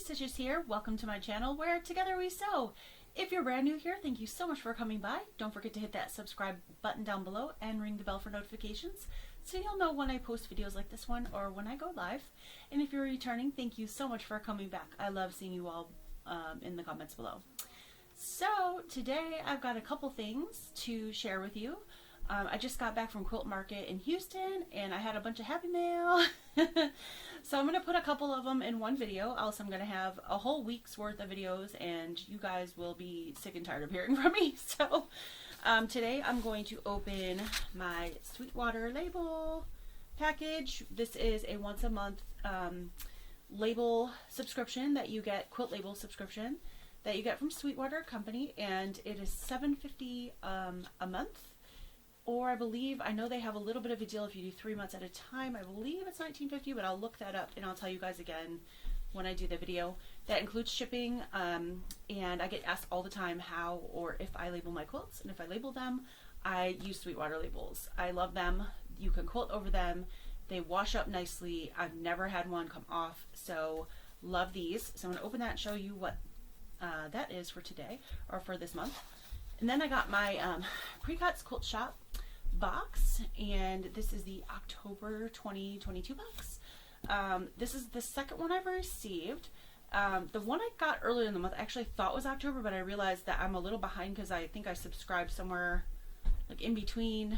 Stitches here. Welcome to my channel where together we sew. If you're brand new here, thank you so much for coming by. Don't forget to hit that subscribe button down below and ring the bell for notifications so you'll know when I post videos like this one or when I go live. And if you're returning, thank you so much for coming back. I love seeing you all in the comments below. So today I've got a couple things to share with you. I just got back from Quilt Market in Houston and I had a bunch of happy mail. So I'm going to put a couple of them in one video, else I'm going to have a whole week's worth of videos and you guys will be sick and tired of hearing from me. So today I'm going to open my Sweetwater label package. This is a once a month label subscription that you get, quilt label subscription that you get from Sweetwater Company, and it is $7.50 a month. Or I know they have a little bit of a deal if you do 3 months at a time. I believe it's $19.50, but I'll look that up and I'll tell you guys again when I do the video. That includes shipping, and I get asked all the time how or if I label my quilts, and if I label them, I use Sweetwater labels. I love them. You can quilt over them. They wash up nicely. I've never had one come off, so love these. So I'm going to open that and show you what that is for today, or for this month. And then I got my PreCuts Quilt Shop box, and this is the October 2022 box. This is the second one I've received. The one I got earlier in the month I actually thought was October, but I realized that I'm a little behind because I think I subscribed somewhere like in between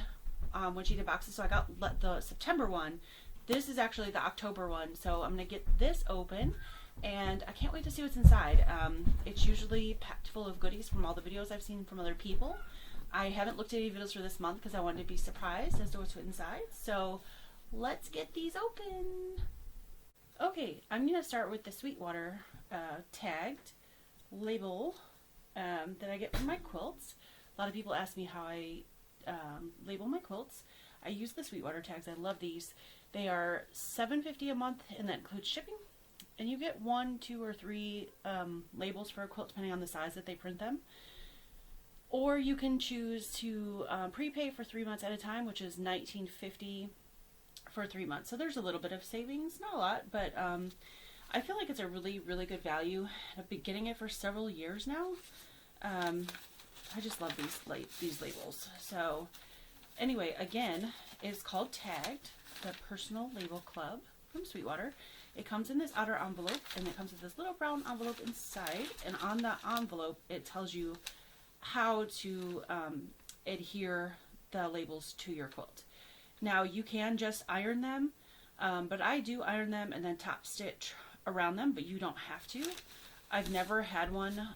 when she did boxes, so I got the September one. This is actually the October one, so I'm gonna get this open and I can't wait to see what's inside. It's usually packed full of goodies from all the videos I've seen from other people. I haven't looked at any videos for this month because I wanted to be surprised as to what's inside. So let's get these open. Okay, I'm going to start with the Sweetwater tagged label that I get from my quilts. A lot of people ask me how I label my quilts. I use the Sweetwater tags. I love these. They are $7.50 a month, and that includes shipping. And you get 1, 2, or 3 labels for a quilt depending on the size that they print them. Or you can choose to prepay for 3 months at a time, which is $19.50 for 3 months. So there's a little bit of savings, not a lot, but I feel like it's a really, really good value. I've been getting it for several years now. I just love these labels. So anyway, again, it's called Tagged, the Personal Label Club from Sweetwater. It comes in this outer envelope, and it comes with this little brown envelope inside, and on the envelope it tells you how to adhere the labels to your quilt. Now you can just iron them, but I do iron them and then top stitch around them, but you don't have to. I've never had one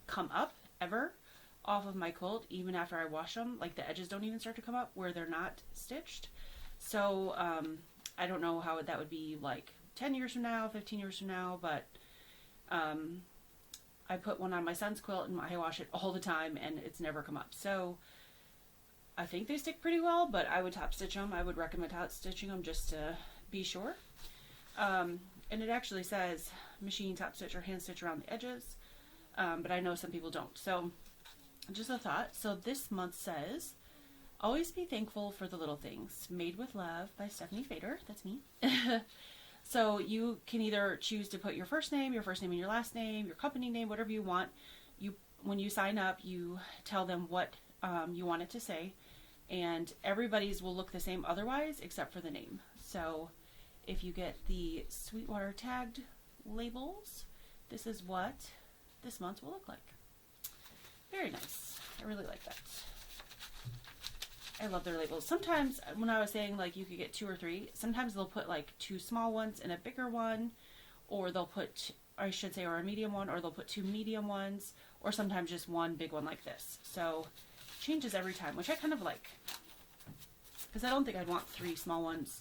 come up ever off of my quilt, even after I wash them. Like the edges don't even start to come up where they're not stitched. So I don't know how that would be like 10 years from now, 15 years from now, but I put one on my son's quilt and I wash it all the time and it's never come up. So I think they stick pretty well, but I would top stitch them. I would recommend top stitching them just to be sure. And it actually says machine top stitch or hand stitch around the edges, but I know some people don't. So just a thought. So this month says, always be thankful for the little things. Made with Love by Stephanie Fader. That's me. So you can either choose to put your first name and your last name, your company name, whatever you want. When you sign up, you tell them what you want it to say, and everybody's will look the same otherwise except for the name. So if you get the Sweetwater tagged labels, this is what this month will look like. Very nice. I really like that. I love their labels. Sometimes when I was saying like you could get 2 or 3, sometimes they'll put like 2 small ones and a bigger one, or they'll put, I should say, or a medium one, or they'll put 2 medium ones, or sometimes just 1 big one like this. So it changes every time, which I kind of like, because I don't think I'd want 3 small ones,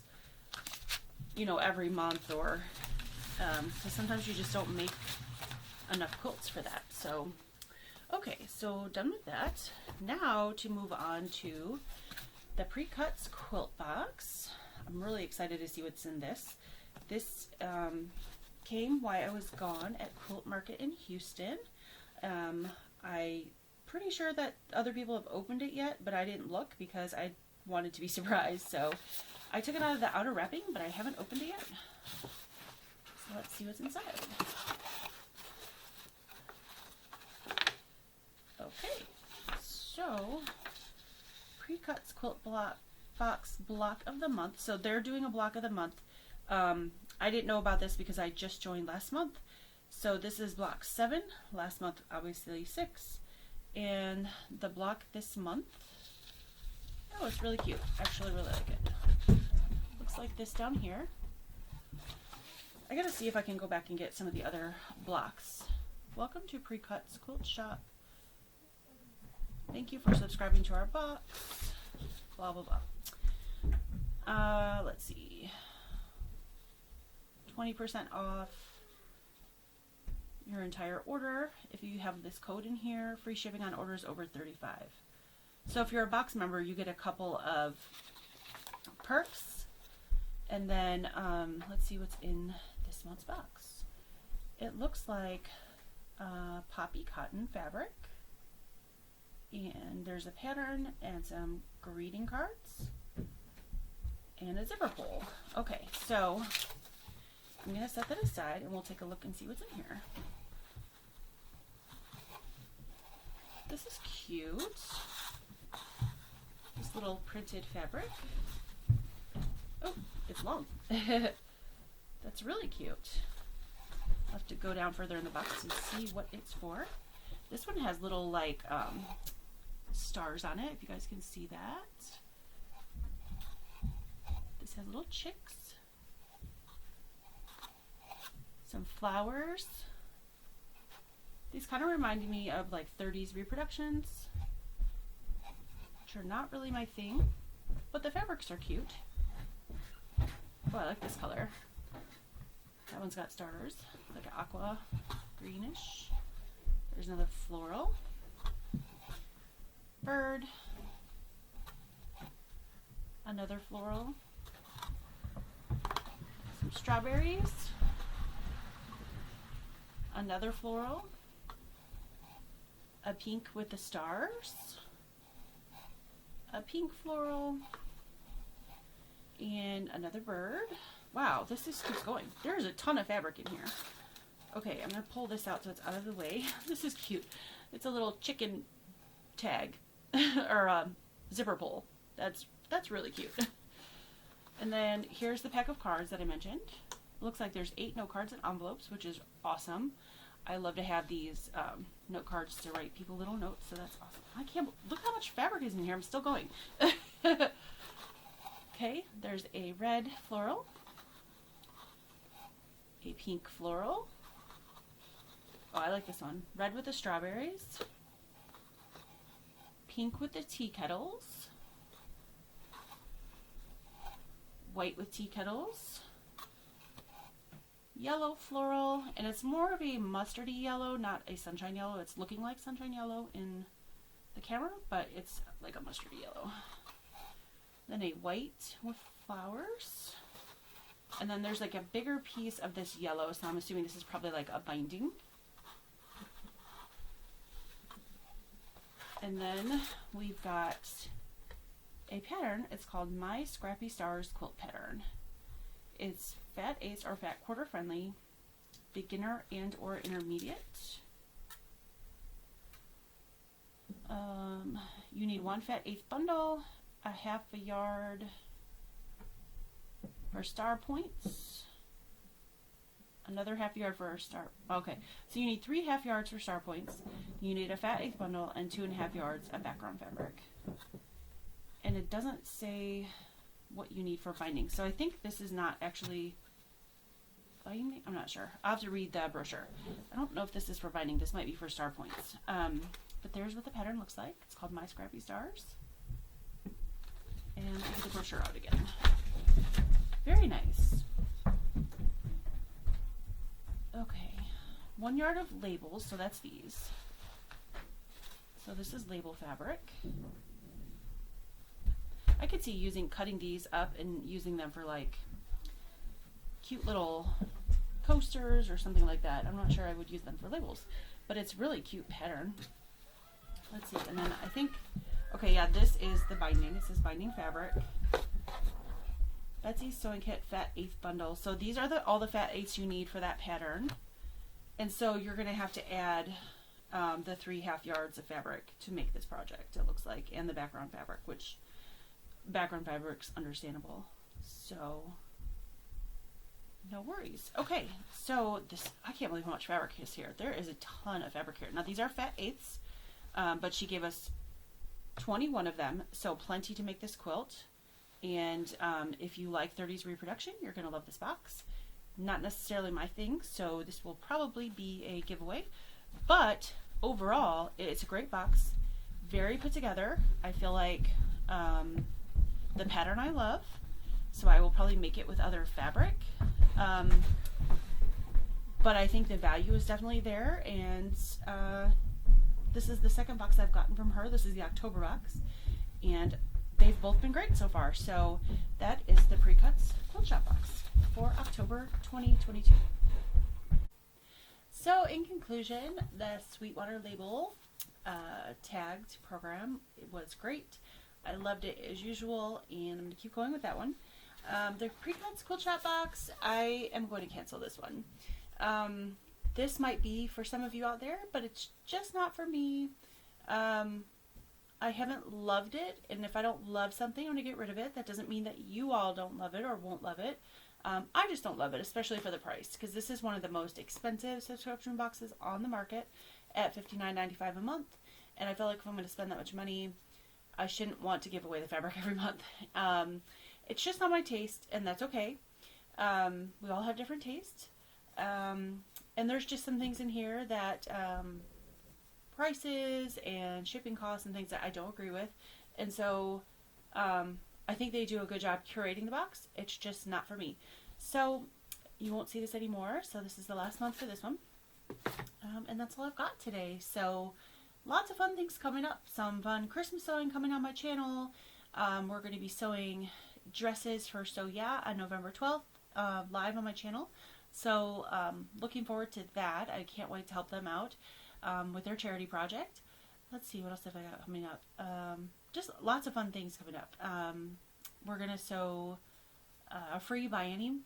you know, every month, or because sometimes you just don't make enough quilts for that. So okay, so done with that. Now to move on to the PreCuts quilt box. I'm really excited to see what's in this. This came while I was gone at Quilt Market in Houston. I'm pretty sure that other people have opened it yet, but I didn't look because I wanted to be surprised. So I took it out of the outer wrapping, but I haven't opened it yet. So let's see what's inside. PreCuts Quilt Box Block of the Month. So they're doing a block of the month. I didn't know about this because I just joined last month. So this is block 7. Last month, obviously 6. And the block this month, oh, it's really cute. I actually really like it. Looks like this down here. I gotta see if I can go back and get some of the other blocks. Welcome to PreCuts Quilt Shop. Thank you for subscribing to our box. Blah, blah, blah. Let's see. 20% off your entire order if you have this code in here. Free shipping on orders over 35. So if you're a box member, you get a couple of perks. And then let's see what's in this month's box. It looks like poppy cotton fabric, and there's a pattern and some greeting cards and a zipper pull. Okay, so I'm gonna set that aside and we'll take a look and see what's in here. This is cute. This little printed fabric. Oh, it's long. That's really cute. I'll have to go down further in the box and see what it's for. This one has little like stars on it, if you guys can see that. This has little chicks. Some flowers. These kind of reminded me of like 30s reproductions, which are not really my thing, but the fabrics are cute. Oh, I like this color. That one's got stars, like an aqua greenish. There's another floral. Bird. Another floral. Some strawberries. Another floral. A pink with the stars. A pink floral. And another bird. Wow, this just keeps going. There's a ton of fabric in here. Okay, I'm going to pull this out so it's out of the way. This is cute. It's a little chicken tag or zipper pull. That's really cute. And then here's the pack of cards that I mentioned. Looks like there's 8 note cards and envelopes, which is awesome. I love to have these note cards to write people little notes, so that's awesome. I can't look how much fabric is in here. I'm still going. Okay, there's a red floral, a pink floral. Oh, I like this one. Red with the strawberries, pink with the tea kettles, white with tea kettles, yellow floral, and it's more of a mustardy yellow, not a sunshine yellow. It's looking like sunshine yellow in the camera, but it's like a mustardy yellow. Then a white with flowers. And then there's like a bigger piece of this yellow, so I'm assuming this is probably like a binding. And then we've got a pattern. It's called My Scrappy Stars Quilt Pattern. It's fat eighths or fat quarter friendly, beginner and or intermediate. You need 1 fat eighth bundle, a half a yard for star points, another half yard for a star. Okay, so you need 3 half yards for star points. You need a fat eighth bundle and 2.5 yards of background fabric. And it doesn't say what you need for binding, so I think this is not actually binding. I'm not sure. I'll have to read the brochure. I don't know if this is for binding. This might be for star points. But there's what the pattern looks like. It's called My Scrappy Stars. And I'll get the brochure out again. Very nice. Okay, 1 yard of labels, so that's these. So this is label fabric. I could see cutting these up and using them for like cute little coasters or something like that. I'm not sure I would use them for labels, but it's really cute pattern. Let's see, and then I think, okay, yeah, this is the binding. It says binding fabric. Betsy's Sewing Kit Fat Eighth Bundle. So these are all the fat eighths you need for that pattern. And so you're going to have to add the 3 half yards of fabric to make this project, it looks like, and the background fabric, which background fabric's understandable. So no worries. Okay, so this, I can't believe how much fabric is here. There is a ton of fabric here. Now these are fat eighths, but she gave us 21 of them, so plenty to make this quilt. And if you like 30s reproduction, you're going to love this box. Not necessarily my thing, so this will probably be a giveaway. But overall, it's a great box. Very put together. I feel like the pattern I love, so I will probably make it with other fabric. But I think the value is definitely there, and this is the second box I've gotten from her. This is the October box, and they've both been great so far. So that is the PreCuts Quilt Shop box for October 2022. So in conclusion, the Sweetwater label tagged program, it was great. I loved it as usual, and I'm going to keep going with that one. The PreCuts Quilt Shop box, I am going to cancel this one. This might be for some of you out there, but it's just not for me. I haven't loved it, and if I don't love something, I'm going to get rid of it. That doesn't mean that you all don't love it or won't love it. I just don't love it, especially for the price, because this is one of the most expensive subscription boxes on the market at $59.95 a month, and I feel like if I'm going to spend that much money, I shouldn't want to give away the fabric every month. It's just not my taste, and that's okay. We all have different tastes, and there's just some things in here that prices and shipping costs and things that I don't agree with, and so I think they do a good job curating the box. It's just not for me. So you won't see this anymore. So this is the last month for this one. And that's all I've got today. So lots of fun things coming up. Some fun Christmas sewing coming on my channel. We're going to be sewing dresses for Sew Yeah on November 12th live on my channel. So looking forward to that. I can't wait to help them out with their charity project. Let's see, what else have I got coming up? Just lots of fun things coming up. We're going to sew a free biennium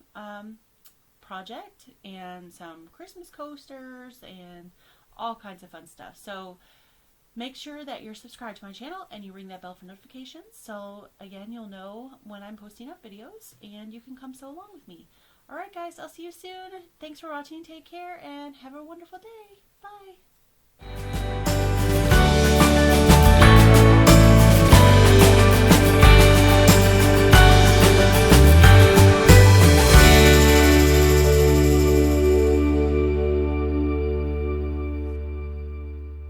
project and some Christmas coasters and all kinds of fun stuff. So make sure that you're subscribed to my channel and you ring that bell for notifications. So again, you'll know when I'm posting up videos and you can come sew along with me. Alright guys, I'll see you soon. Thanks for watching. Take care and have a wonderful day. Bye.